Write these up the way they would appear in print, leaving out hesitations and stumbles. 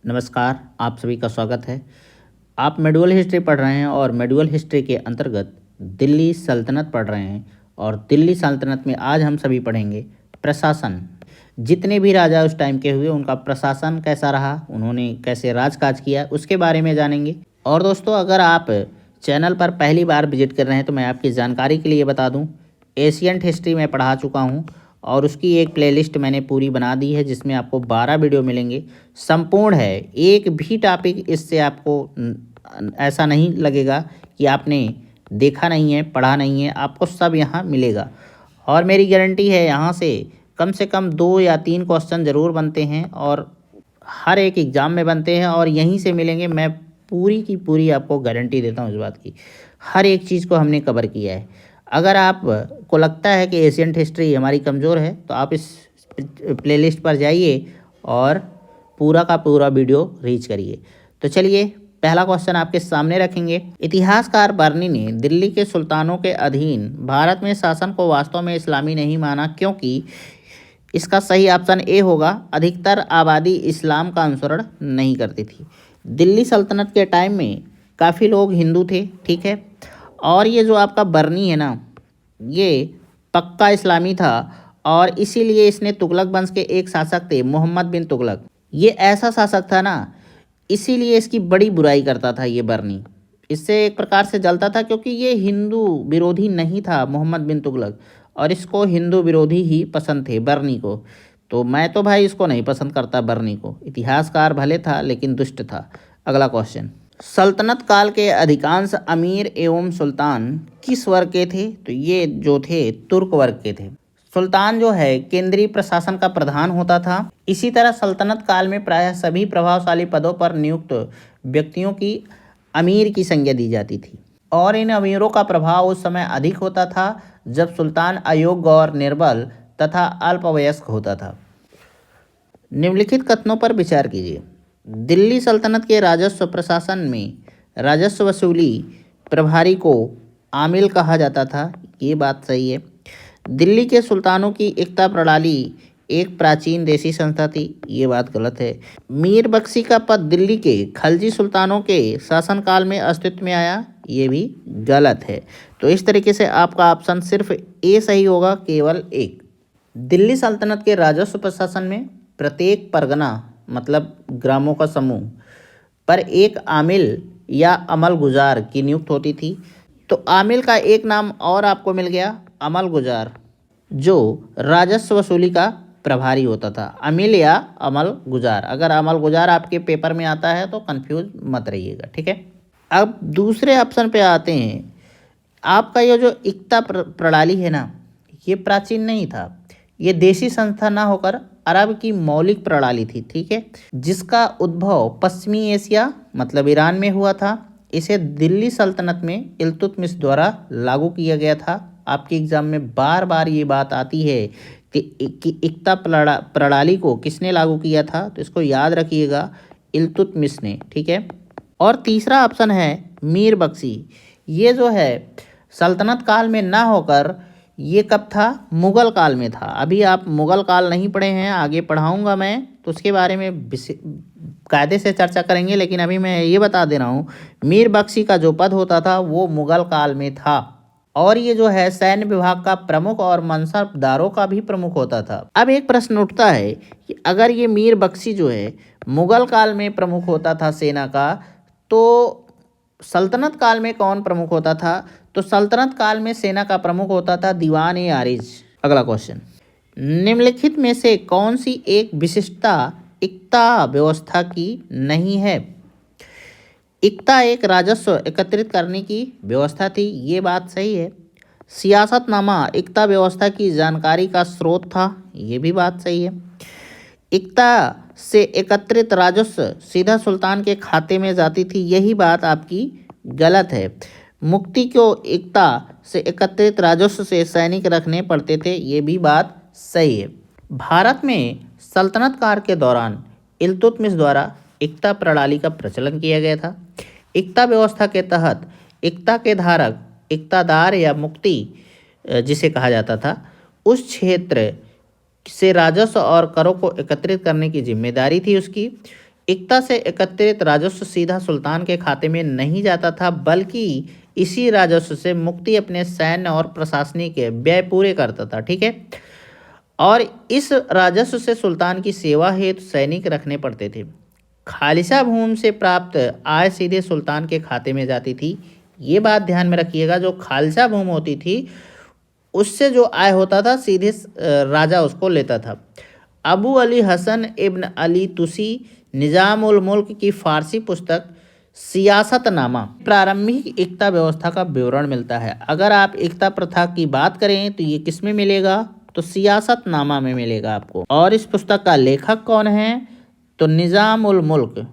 नमस्कार, आप सभी का स्वागत है। आप मेडुअल हिस्ट्री पढ़ रहे हैं और मेडुअल हिस्ट्री के अंतर्गत दिल्ली सल्तनत पढ़ रहे हैं। और दिल्ली सल्तनत में आज हम सभी पढ़ेंगे प्रशासन। जितने भी राजा उस टाइम के हुए उनका प्रशासन कैसा रहा, उन्होंने कैसे राजकाज किया, उसके बारे में जानेंगे। और दोस्तों, अगर आप चैनल पर पहली बार विजिट कर रहे हैं तो मैं आपकी जानकारी के लिए बता दूं, एशियंट हिस्ट्री में पढ़ा चुका हूं और उसकी एक प्लेलिस्ट मैंने पूरी बना दी है जिसमें आपको 12 वीडियो मिलेंगे। संपूर्ण है, एक भी टॉपिक इससे आपको ऐसा नहीं लगेगा कि आपने देखा नहीं है, पढ़ा नहीं है, आपको सब यहाँ मिलेगा। और मेरी गारंटी है यहाँ से कम 2 या 3 क्वेश्चन ज़रूर बनते हैं और हर एक एग्ज़ाम में बनते हैं और यहीं से मिलेंगे। मैं पूरी की पूरी आपको गारंटी देता हूँ इस बात की। हर एक चीज़ को हमने कवर किया है। अगर आप को लगता है कि एशियंट हिस्ट्री हमारी कमज़ोर है तो आप इस प्लेलिस्ट पर जाइए और पूरा का पूरा वीडियो रीच करिए। तो चलिए, पहला क्वेश्चन आपके सामने रखेंगे। इतिहासकार बर्नी ने दिल्ली के सुल्तानों के अधीन भारत में शासन को वास्तव में इस्लामी नहीं माना, क्योंकि इसका सही ऑप्शन ए होगा, अधिकतर आबादी इस्लाम का अनुसरण नहीं करती थी। दिल्ली सल्तनत के टाइम में काफ़ी लोग हिंदू थे, ठीक है। और ये जो आपका बर्नी है ना, ये पक्का इस्लामी था और इसीलिए इसने तुगलक वंश के एक शासक थे, मोहम्मद बिन तुगलक। ये ऐसा शासक था ना, इसीलिए इसकी बड़ी बुराई करता था ये बर्नी। इससे एक प्रकार से जलता था क्योंकि ये हिंदू विरोधी नहीं था मोहम्मद बिन तुगलक, और इसको हिंदू विरोधी ही पसंद थे बर्नी को। तो मैं तो भाई इसको नहीं पसंद करता बर्नी को। इतिहासकार भले था लेकिन दुष्ट था। अगला क्वेश्चन, सल्तनत काल के अधिकांश अमीर एवं सुल्तान किस वर्ग के थे? तो ये जो थे तुर्क वर्ग के थे। सुल्तान जो है केंद्रीय प्रशासन का प्रधान होता था। इसी तरह सल्तनत काल में प्रायः सभी प्रभावशाली पदों पर नियुक्त व्यक्तियों की अमीर की संज्ञा दी जाती थी और इन अमीरों का प्रभाव उस समय अधिक होता था जब सुल्तान अयोग्य और निर्बल तथा अल्पवयस्क होता था। निम्नलिखित कथनों पर विचार कीजिए। दिल्ली सल्तनत के राजस्व प्रशासन में राजस्व वसूली प्रभारी को आमिल कहा जाता था, ये बात सही है। दिल्ली के सुल्तानों की एकता प्रणाली एक प्राचीन देशी संस्था थी, ये बात गलत है। मीर बख्शी का पद दिल्ली के खलजी सुल्तानों के शासनकाल में अस्तित्व में आया, ये भी गलत है। तो इस तरीके से आपका ऑप्शन सिर्फ ए सही होगा, केवल एक। दिल्ली सल्तनत के राजस्व प्रशासन में प्रत्येक परगना मतलब ग्रामों का समूह पर एक आमिल या अमल गुजार की नियुक्त होती थी। तो आमिल का एक नाम और आपको मिल गया, अमल गुजार, जो राजस्व वसूली का प्रभारी होता था। अमिल या अमल गुजार, अगर अमल गुजार आपके पेपर में आता है तो कंफ्यूज मत रहिएगा, ठीक है। अब दूसरे ऑप्शन पे आते हैं। आपका ये जो एकता प्रणाली है ना, ये प्राचीन नहीं था, ये देशी संस्था ना होकर अरब की मौलिक प्रणाली थी, ठीक है, जिसका उद्भव पश्चिमी एशिया मतलब ईरान में हुआ था। इसे दिल्ली सल्तनत में इल्तुतमिश द्वारा लागू किया गया था। आपके एग्जाम में बार बार ये बात आती है कि एकता प्रणाली को किसने लागू किया था, तो इसको याद रखिएगा, इल्तुतमिश ने, ठीक है। और तीसरा ऑप्शन है मीर बख्शी। ये जो है सल्तनत काल में ना होकर ये कब था? मुग़ल काल में था। अभी आप मुग़ल काल नहीं पढ़े हैं, आगे पढ़ाऊंगा मैं तो उसके बारे में कायदे से चर्चा करेंगे, लेकिन अभी मैं ये बता दे रहा हूँ, मीर बख्शी का जो पद होता था वो मुग़ल काल में था। और ये जो है सैन्य विभाग का प्रमुख और मनसबदारों का भी प्रमुख होता था। अब एक प्रश्न उठता है कि अगर ये मीर बख्शी जो है मुग़ल काल में प्रमुख होता था सेना का, तो सल्तनत काल में कौन प्रमुख होता था? तो सल्तनत काल में सेना का प्रमुख होता था दीवान ए आरिज। अगला क्वेश्चन, निम्नलिखित में से कौन सी एक विशिष्टता एकता व्यवस्था की नहीं है? एकता एक राजस्व एकत्रित करने की व्यवस्था थी, ये बात सही है। सियासतनामा एकता व्यवस्था की जानकारी का स्रोत था, ये भी बात सही है। एकता से एकत्रित राजस्व सीधा सुल्तान के खाते में जाती थी, यही बात आपकी गलत है। मुक्ति को एकता से एकत्रित राजस्व से सैनिक रखने पड़ते थे, ये भी बात सही है। भारत में सल्तनत काल के दौरान इल्तुतमिश द्वारा एकता प्रणाली का प्रचलन किया गया था। एकता व्यवस्था के तहत एकता के धारक एकतादार या मुक्ति जिसे कहा जाता था, उस क्षेत्र से राजस्व और करों को एकत्रित करने की जिम्मेदारी थी उसकी। इक्ता से एकत्रित राजस्व सीधा सुल्तान के खाते में नहीं जाता था, बल्कि इसी राजस्व से मुक्ति अपने सैन्य और प्रशासनिक व्यय पूरे करता था। ठीक है, और इस राजस्व से सुल्तान की सेवा हेतु सैनिक रखने पड़ते थे। खालिसा भूमि से प्राप्त आय सीधे सुल्तान के खाते में जाती थी। ये बात ध्यान में रखिएगा, जो खालिसा भूमि होती थी उससे जो आय होता था सीधे राजा उसको लेता था। अबू अली हसन इब्न अली तुसी निज़ाम उल मुल्क की फ़ारसी पुस्तक सियासतनामा प्रारंभिक इक्ता व्यवस्था का विवरण मिलता है। अगर आप इक्ता प्रथा की बात करें तो ये किस में मिलेगा, तो सियासतनामा में मिलेगा आपको। और इस पुस्तक का लेखक कौन है, तो निज़ाम उल मुल्क।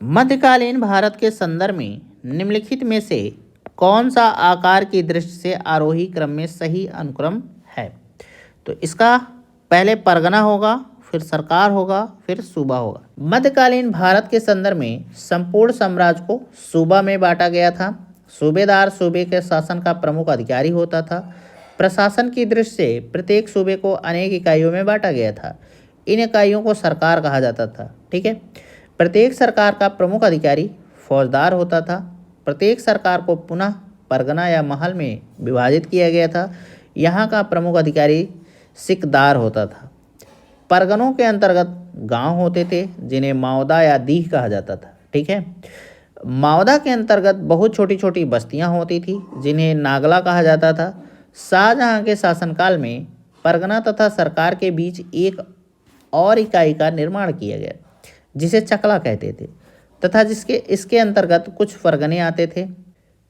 मध्यकालीन भारत के संदर्भ में निम्नलिखित में से कौन सा आकार की दृष्टि से आरोही क्रम में सही अनुक्रम है, तो इसका पहले परगना होगा, फिर सरकार होगा, फिर सूबा होगा। मध्यकालीन भारत के संदर्भ में संपूर्ण साम्राज्य को सूबा में बांटा गया था। सूबेदार सूबे के शासन का प्रमुख अधिकारी होता था। प्रशासन की दृष्टि से प्रत्येक सूबे को अनेक इकाइयों में बांटा गया था। इन इकाइयों को सरकार कहा जाता था। ठीक है, प्रत्येक सरकार का प्रमुख अधिकारी फौजदार होता था। प्रत्येक सरकार को पुनः परगना या महल में विभाजित किया गया था। यहाँ का प्रमुख अधिकारी सिकदार होता था। परगनों के अंतर्गत गांव होते थे जिन्हें मावदा या दीह कहा जाता था। ठीक है, मावदा के अंतर्गत बहुत छोटी छोटी बस्तियां होती थी जिन्हें नागला कहा जाता था। शाहजहां के शासनकाल में परगना तथा सरकार के बीच एक और इकाई का निर्माण किया गया जिसे चकला कहते थे, तथा इसके अंतर्गत कुछ परगने आते थे।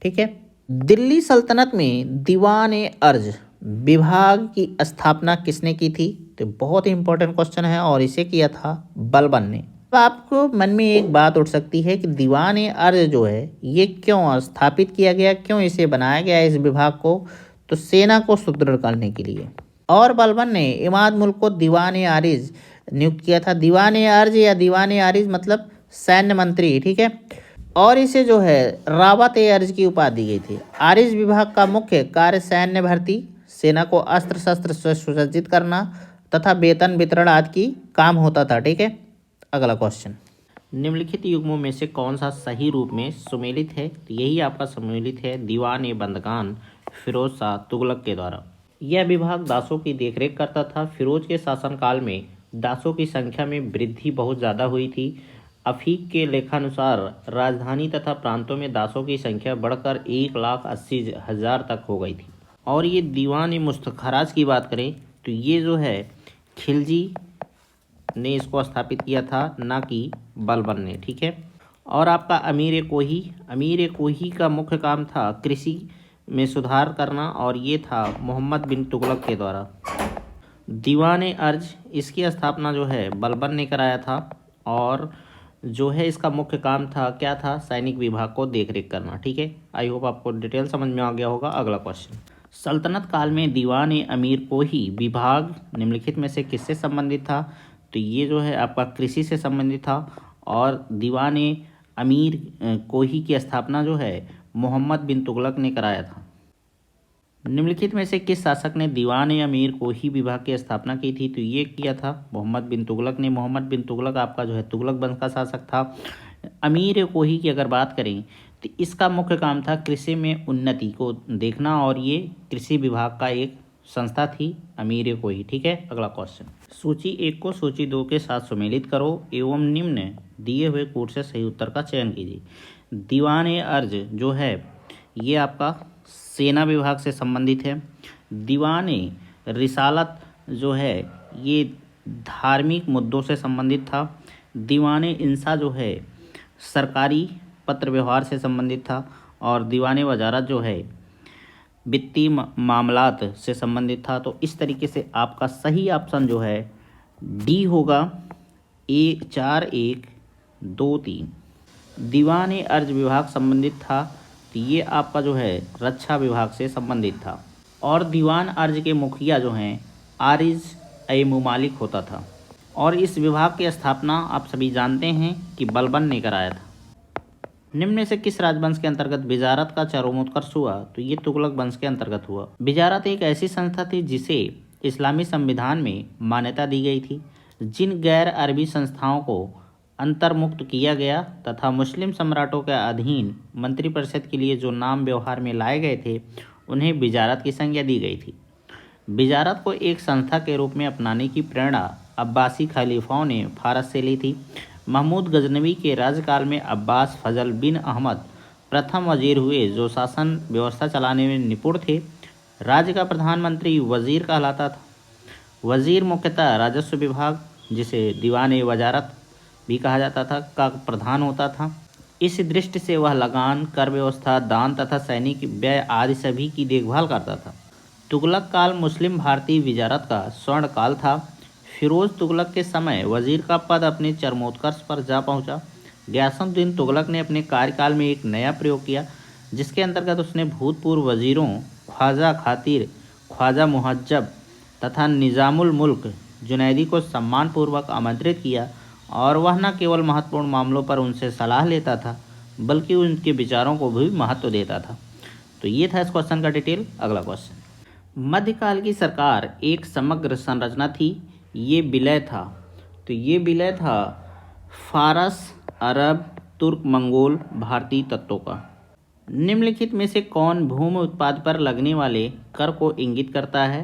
ठीक है, दिल्ली सल्तनत में दीवान अर्ज विभाग की स्थापना किसने की थी, तो बहुत ही इंपॉर्टेंट क्वेश्चन है, और इसे किया था बलबन ने। अब आपको मन में एक बात उठ सकती है कि दीवान अर्ज जो है ये क्यों स्थापित किया गया, क्यों इसे बनाया गया इस विभाग को, तो सेना को सुदृढ़ करने के लिए। और बलबन ने इमाद मुल्क को दीवान आरिज नियुक्त किया था। दीवान अर्ज या दीवान आरिज मतलब सैन्य मंत्री। ठीक है, और इसे जो है रावत अर्ज की उपाधि दी गई थी। आरिज विभाग का मुख्य कार्य सैन्य भर्ती, सेना को अस्त्र शस्त्र से सुसज्जित करना तथा वेतन वितरण आदि की काम होता था। ठीक है, अगला क्वेश्चन, निम्नलिखित युग्मों में से कौन सा सही रूप में सुमेलित है, तो यही आपका सम्मिलित है दीवान बंदगान फिरोज शाह तुगलक के द्वारा। यह विभाग दासों की देखरेख करता था। फिरोज के शासनकाल में दासों की संख्या में वृद्धि बहुत ज़्यादा हुई थी। अफीक के लेखानुसार राजधानी तथा प्रांतों में दासों की संख्या बढ़कर 1,80,000 तक हो गई थी। और ये दीवान मुस्तखराज की बात करें तो ये जो है खिलजी ने इसको स्थापित किया था, ना कि बलबन ने। ठीक है, और आपका अमीर कोही का मुख्य काम था कृषि में सुधार करना, और ये था मोहम्मद बिन तुगलक के द्वारा। दीवान अर्ज इसकी स्थापना जो है बलबन ने कराया था, और जो है इसका मुख्य काम था क्या था, सैनिक विभाग को देखरेख करना। ठीक है, आई होप आपको डिटेल समझ में आ गया होगा। अगला क्वेश्चन, सल्तनत काल में दीवान अमीर कोही विभाग निम्नलिखित में से किससे संबंधित था, तो ये जो है आपका कृषि से संबंधित था। और दीवान अमीर कोही की स्थापना जो है मोहम्मद बिन तुगलक ने कराया था। निम्नलिखित में से किस शासक ने दीवान अमीर कोही विभाग की स्थापना की थी, तो ये किया था मोहम्मद बिन तुगलक ने। मोहम्मद बिन तुगलक आपका जो है तुगलक वंश का शासक था। अमीर कोही की अगर बात करें तो इसका मुख्य काम था कृषि में उन्नति को देखना, और ये कृषि विभाग का एक संस्था थी अमीर कोही। ठीक है, अगला क्वेश्चन, सूची 1 को सूची 2 के साथ सुमेलित करो एवं निम्न दिए हुए कोड से सही उत्तर का चयन कीजिए। दीवान अर्ज जो है ये आपका सेना विभाग से संबंधित है। दीवान रिसालत जो है ये धार्मिक मुद्दों से संबंधित था। दीवान इंसा जो है सरकारी पत्र व्यवहार से संबंधित था। और दीवान वजारत जो है वित्तीय मामलात से संबंधित था। तो इस तरीके से आपका सही ऑप्शन जो है डी होगा, 4-1-2-3। दीवान अर्ज विभाग संबंधित था, तो ये आपका जो है रक्षा विभाग से संबंधित था। और दीवान अर्ज के मुखिया जो हैं आरिज ए मुमालिक होता था। और इस विभाग की स्थापना आप सभी जानते हैं कि बलबन ने कराया था। निम्न में से किस राजवंश के अंतर्गत बिजारत का चरमोत्कर्ष हुआ, तो ये तुगलक वंश के अंतर्गत हुआ। बिजारत एक ऐसी संस्था थी जिसे इस्लामी संविधान में मान्यता दी गई थी। जिन गैर अरबी संस्थाओं को अंतर्मुक्त किया गया तथा मुस्लिम सम्राटों के अधीन मंत्रिपरिषद के लिए जो नाम व्यवहार में लाए गए थे उन्हें विजारत की संज्ञा दी गई थी। विजारत को एक संस्था के रूप में अपनाने की प्रेरणा अब्बासी खलीफाओं ने फारस से ली थी। महमूद गजनवी के राज्यकाल में अब्बास फजल बिन अहमद प्रथम वजीर हुए जो शासन व्यवस्था चलाने में निपुण थे। राज्य का प्रधानमंत्री वजीर कहलाता था। वजीर मुख्यतः राजस्व विभाग, जिसे दीवान वजारत भी कहा जाता था, का प्रधान होता था। इस दृष्टि से वह लगान, कर व्यवस्था, दान तथा सैनिक व्यय आदि सभी की देखभाल करता था। तुगलक काल मुस्लिम भारतीय विजारत का स्वर्ण काल था। फिरोज तुगलक के समय वजीर का पद अपने चरमोत्कर्ष पर जा पहुंचा। गयासुद्दीन तुगलक ने अपने कार्यकाल में एक नया प्रयोग किया, जिसके अंतर्गत उसने भूतपूर्व वजीरों ख्वाजा खातिर, ख्वाजा मुहज्जब तथा निज़ामुल मुल्क जुनैदी को सम्मानपूर्वक आमंत्रित किया और वह न केवल महत्वपूर्ण मामलों पर उनसे सलाह लेता था बल्कि उनके विचारों को भी महत्व देता था। तो ये था इस क्वेश्चन का डिटेल। अगला क्वेश्चन, मध्यकाल की सरकार एक समग्र संरचना थी, ये विलय था। तो ये विलय था फारस, अरब, तुर्क, मंगोल, भारतीय तत्वों का। निम्नलिखित में से कौन भूमि उत्पाद पर लगने वाले कर को इंगित करता है?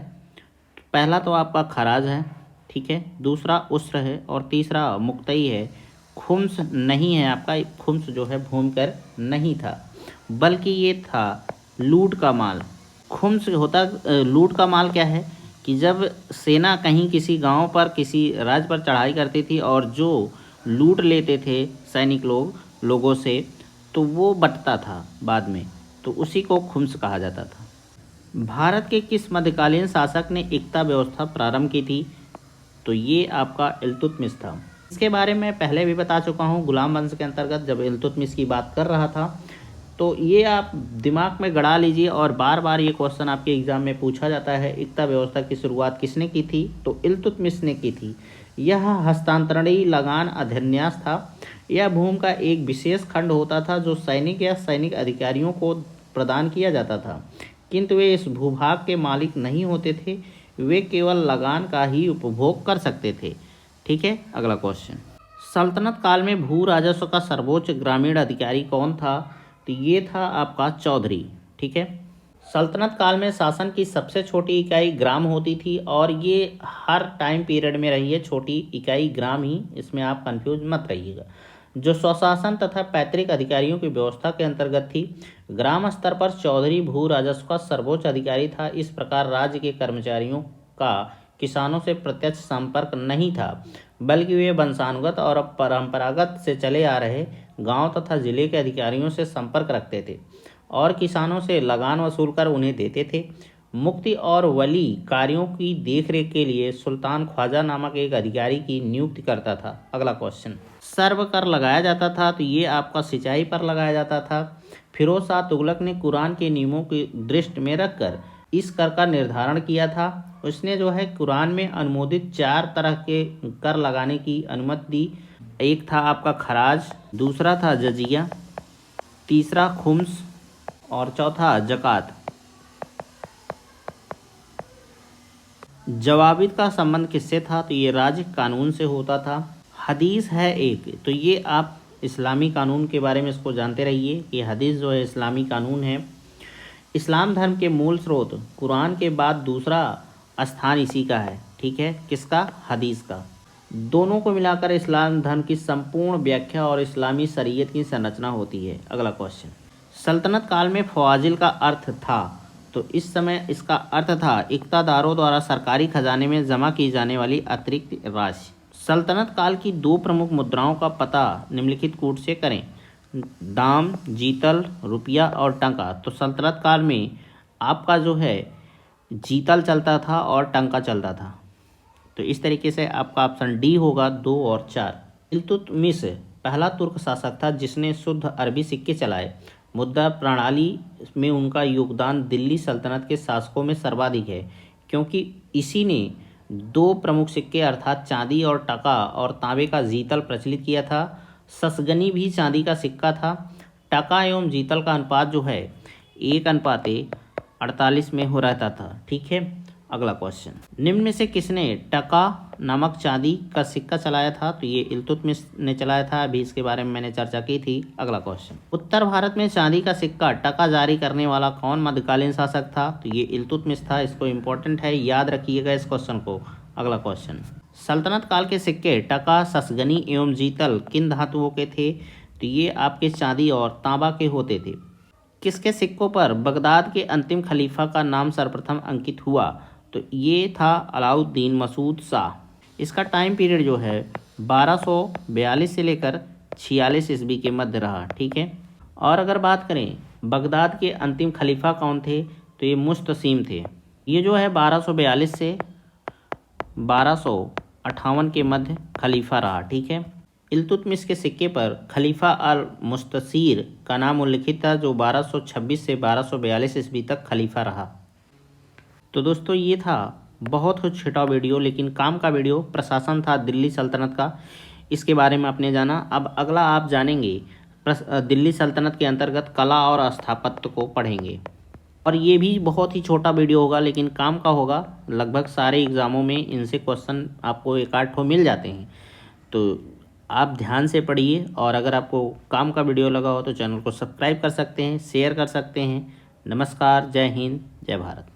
पहला तो आपका खराज है, ठीक है, दूसरा उस्र है और तीसरा मुक्तई है। खुम्स नहीं है आपका, खुम्स जो है भूमि कर नहीं था बल्कि ये था लूट का माल। खुम्स होता लूट का माल क्या है कि जब सेना कहीं किसी गांव पर, किसी राज्य पर चढ़ाई करती थी और जो लूट लेते थे सैनिक लोगों से, तो वो बंटता था बाद में, तो उसी को खुम्स कहा जाता था। भारत के किस मध्यकालीन शासक ने एकता व्यवस्था प्रारंभ की थी? तो ये आपका इल्तुतमिश था। इसके बारे में पहले भी बता चुका हूँ गुलाम वंश के अंतर्गत जब इल्तुतमिश की बात कर रहा था। तो ये आप दिमाग में गड़ा लीजिए और बार बार ये क्वेश्चन आपके एग्जाम में पूछा जाता है। एकता व्यवस्था की शुरुआत किसने की थी? तो इल्तुतमिश ने की थी। यह हस्तांतरणीय लगान अधिन्यास था। यह भूमि का एक विशेष खंड होता था जो सैनिक या सैनिक अधिकारियों को प्रदान किया जाता था, किंतु वे इस भूभाग के मालिक नहीं होते थे, वे केवल लगान का ही उपभोग कर सकते थे। ठीक है, अगला क्वेश्चन, सल्तनत काल में भू राजस्व का सर्वोच्च ग्रामीण अधिकारी कौन था? तो ये था आपका चौधरी। ठीक है, सल्तनत काल में शासन की सबसे छोटी इकाई ग्राम होती थी और ये हर टाइम पीरियड में रही है छोटी इकाई ग्राम ही, इसमें आप कंफ्यूज मत रहिएगा, जो स्वशासन तथा पैतृक अधिकारियों की व्यवस्था के अंतर्गत थी। ग्राम स्तर पर चौधरी भू राजस्व का सर्वोच्च अधिकारी था। इस प्रकार राज्य के कर्मचारियों का किसानों से प्रत्यक्ष संपर्क नहीं था, बल्कि वे वंशानुगत और परंपरागत से चले आ रहे गांव तथा जिले के अधिकारियों से संपर्क रखते थे और किसानों से लगान वसूल कर उन्हें देते थे। मुक्ति और वली कार्यों की देखरेख के लिए सुल्तान ख्वाजा नामक एक अधिकारी की नियुक्ति करता था। अगला क्वेश्चन, सर्व कर लगाया जाता था। तो ये आपका सिंचाई पर लगाया जाता था। फिरोज शाह तुगलक ने कुरान के नियमों की दृष्टि में रखकर इस कर का निर्धारण किया था। उसने जो है कुरान में अनुमोदित 4 तरह के कर लगाने की अनुमति दी। एक था आपका खराज, दूसरा था जजिया, तीसरा खुम्स और चौथा जकात। जवाबित का संबंध किससे था? तो ये राज्य कानून से होता था। हदीस है एक, तो ये आप इस्लामी कानून के बारे में इसको जानते रहिए कि हदीस जो है इस्लामी कानून है। इस्लाम धर्म के मूल स्रोत कुरान के बाद दूसरा स्थान इसी का है। ठीक है, किसका? हदीस का। दोनों को मिलाकर इस्लाम धर्म की संपूर्ण व्याख्या और इस्लामी शरीयत की संरचना होती है। अगला क्वेश्चन, सल्तनत काल में फवाजिल का अर्थ था। तो इस समय इसका अर्थ था इक़्तादारों द्वारा सरकारी खजाने में जमा की जाने वाली अतिरिक्त राशि। सल्तनत काल की 2 प्रमुख मुद्राओं का पता निम्नलिखित कूट से करें। दाम, जीतल, रुपया और टंका। तो सल्तनत काल में आपका जो है जीतल चलता था और टंका चलता था। तो इस तरीके से आपका ऑप्शन डी होगा 2 और 4। इल्तुतमिश पहला तुर्क शासक था जिसने शुद्ध अरबी सिक्के चलाए। मुद्रा प्रणाली में उनका योगदान दिल्ली सल्तनत के शासकों में सर्वाधिक है, क्योंकि इसी ने 2 प्रमुख सिक्के अर्थात चांदी और टका और तांबे का जीतल प्रचलित किया था। ससगनी भी चांदी का सिक्का था। टका एवं जीतल का अनुपात जो है 1:48 में हो रहता था। ठीक है, अगला क्वेश्चन, निम्न में से किसने टका नामक चांदी का सिक्का चलाया था? तो ये इल्तुतमिश ने चलाया था, अभी इसके बारे में मैंने चर्चा की थी। अगला क्वेश्चन, उत्तर भारत में चांदी का सिक्का टका जारी करने वाला कौन मध्यकालीन शासक था? तो ये इल्तुतमिश था। इसको इंपॉर्टेंट है, याद रखिएगा इस क्वेश्चन को। अगला क्वेश्चन, सल्तनत काल के सिक्के टका, ससगनी एवं जीतल किन धातुओं के थे? तो ये आपके चांदी और तांबा के होते थे। किसके सिक्कों पर बगदाद के अंतिम खलीफा का नाम सर्वप्रथम अंकित हुआ? तो ये था अलाउद्दीन मसूद शाह। इसका टाइम पीरियड जो है 1242 से लेकर 46 ईस्वी के मध्य रहा। ठीक है। और अगर बात करें बगदाद के अंतिम खलीफा कौन थे, तो ये मुस्तसीम थे। ये जो है 1242 से 1258 के मध्य खलीफा रहा। ठीक है। इल्तुतमिश के सिक्के पर खलीफा अल मुस्तसीर का नाम उल्लिखित था, जो 1226 से 1242 ईस्वी तक खलीफा रहा। तो दोस्तों ये था बहुत ही छोटा वीडियो, लेकिन काम का वीडियो। प्रशासन था दिल्ली सल्तनत का, इसके बारे में आपने जाना। अब अगला आप जानेंगे दिल्ली सल्तनत के अंतर्गत कला और स्थापत्य को पढ़ेंगे। और ये भी बहुत ही छोटा वीडियो होगा, लेकिन काम का होगा। लगभग सारे एग्ज़ामों में इनसे क्वेश्चन आपको एक आध ठो मिल जाते हैं, तो आप ध्यान से पढ़िए। और अगर आपको काम का वीडियो लगा हो तो चैनल को सब्सक्राइब कर सकते हैं, शेयर कर सकते हैं। नमस्कार, जय हिंद, जय भारत।